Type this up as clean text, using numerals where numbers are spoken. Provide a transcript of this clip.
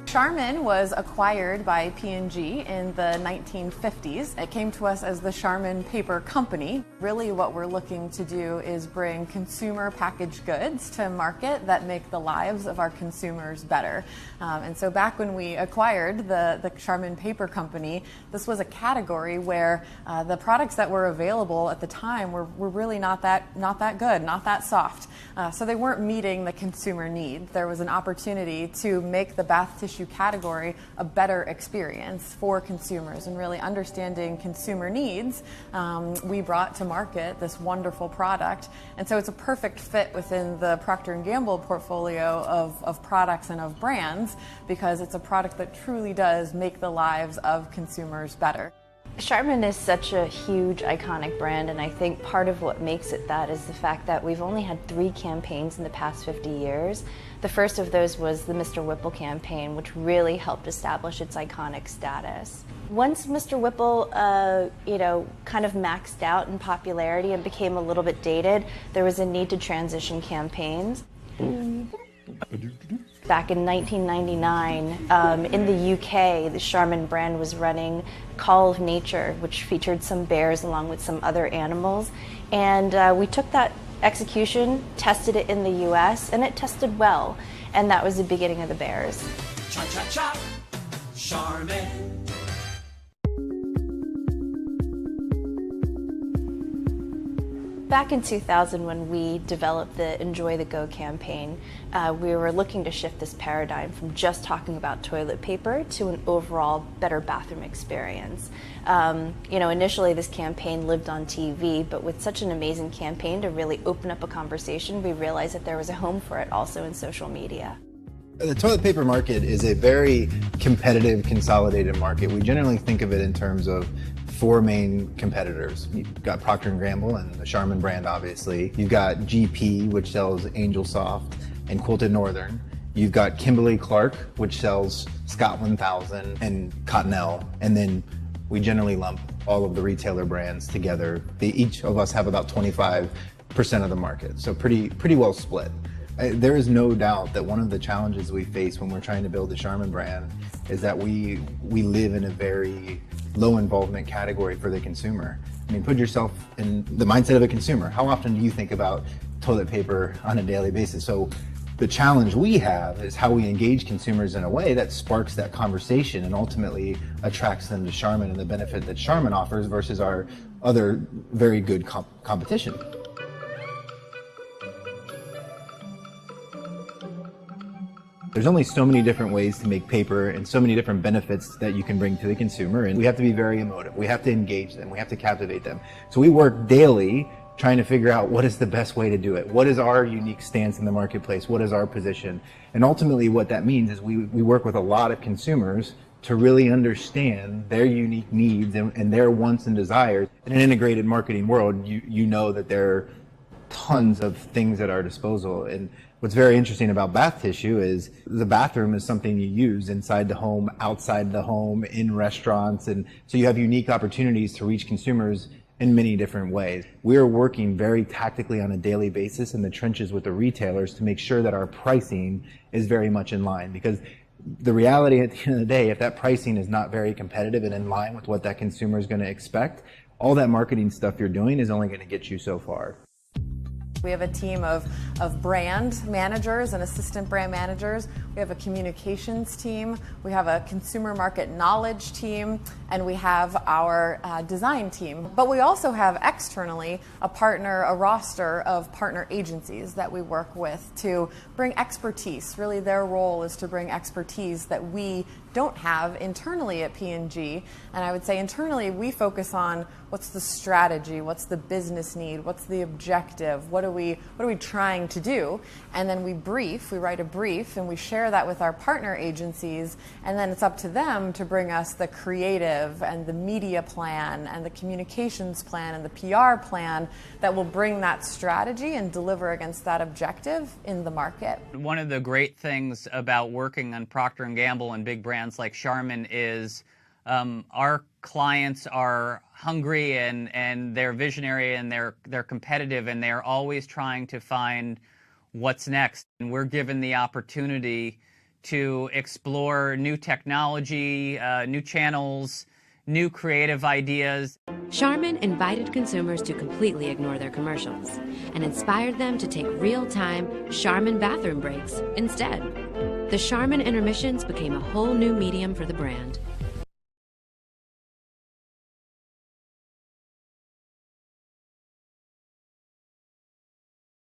Charmin was acquired by P&G in the 1950s. It came to us as the Charmin Paper Company. Really what we're looking to do is bring consumer packaged goods to market that make the lives of our consumers better. And so back when we acquired the Charmin Paper Company, this was a category where the products that were available at the time were really not that good, not that soft. So they weren't meeting the consumer need. There was an opportunity to make the bath tissue category a better experience for consumers, and really understanding consumer needs, we brought to market this wonderful product. And so it's a perfect fit within the Procter & Gamble portfolio of products and of brands, because it's a product that truly does make the lives of consumers better. Charmin is such a huge, iconic brand, and I think part of what makes it that is the fact that we've only had 3 campaigns in the past 50 years. The first of those was the Mr. Whipple campaign, which really helped establish its iconic status. Once Mr. Whipple, kind of maxed out in popularity and became a little bit dated, there was a need to transition campaigns. Back in 1999, in the UK, the Charmin brand was running Call of Nature, which featured some bears along with some other animals. And we took that execution, tested it in the US, and it tested well. And that was the beginning of the bears. Cha-cha-cha, Charmin. Back in 2000, when we developed the Enjoy the Go campaign, we were looking to shift this paradigm from just talking about toilet paper to an overall better bathroom experience. Initially this campaign lived on TV, but with such an amazing campaign to really open up a conversation, we realized that there was a home for it also in social media. The toilet paper market is a very competitive, consolidated market. We generally think of it in terms of 4 main competitors. You've got Procter & Gamble and the Charmin brand, obviously. You've got GP, which sells Angel Soft and Quilted Northern. You've got Kimberly-Clark, which sells Scott 1000 and Cottonelle. And then we generally lump all of the retailer brands together. Each of us have about 25% of the market, so pretty well split. There is no doubt that one of the challenges we face when we're trying to build the Charmin brand is that we live in a very low involvement category for the consumer. I mean, put yourself in the mindset of a consumer. How often do you think about toilet paper on a daily basis? So the challenge we have is how we engage consumers in a way that sparks that conversation and ultimately attracts them to Charmin and the benefit that Charmin offers versus our other very good competition. There's only so many different ways to make paper and so many different benefits that you can bring to the consumer, and we have to be very emotive. We have to engage them. We have to captivate them. So we work daily trying to figure out what is the best way to do it. What is our unique stance in the marketplace? What is our position? And ultimately what that means is we work with a lot of consumers to really understand their unique needs and their wants and desires. In an integrated marketing world, you know that there are tons of things at our disposal. And what's very interesting about bath tissue is the bathroom is something you use inside the home, outside the home, in restaurants. And so you have unique opportunities to reach consumers in many different ways. We are working very tactically on a daily basis in the trenches with the retailers to make sure that our pricing is very much in line, because the reality at the end of the day, if that pricing is not very competitive and in line with what that consumer is going to expect, all that marketing stuff you're doing is only going to get you so far. We have a team of brand managers and assistant brand managers. We have a communications team. We have a consumer market knowledge team, and we have our design team. But we also have externally a roster of partner agencies that we work with to bring expertise. Really, their role is to bring expertise that we don't have internally at P&G. And I would say internally we focus on what's the strategy, what's the business need, what's the objective, what are we trying to do, and then we write a brief, and we share that with our partner agencies, and then it's up to them to bring us the creative and the media plan and the communications plan and the PR plan that will bring that strategy and deliver against that objective in the market. One of the great things about working on Procter & Gamble and big brands like Charmin is our clients are hungry and they're visionary and they're competitive, and they're always trying to find what's next. And we're given the opportunity to explore new technology, new channels, new creative ideas. Charmin invited consumers to completely ignore their commercials and inspired them to take real-time Charmin bathroom breaks instead. The Charmin intermissions became a whole new medium for the brand.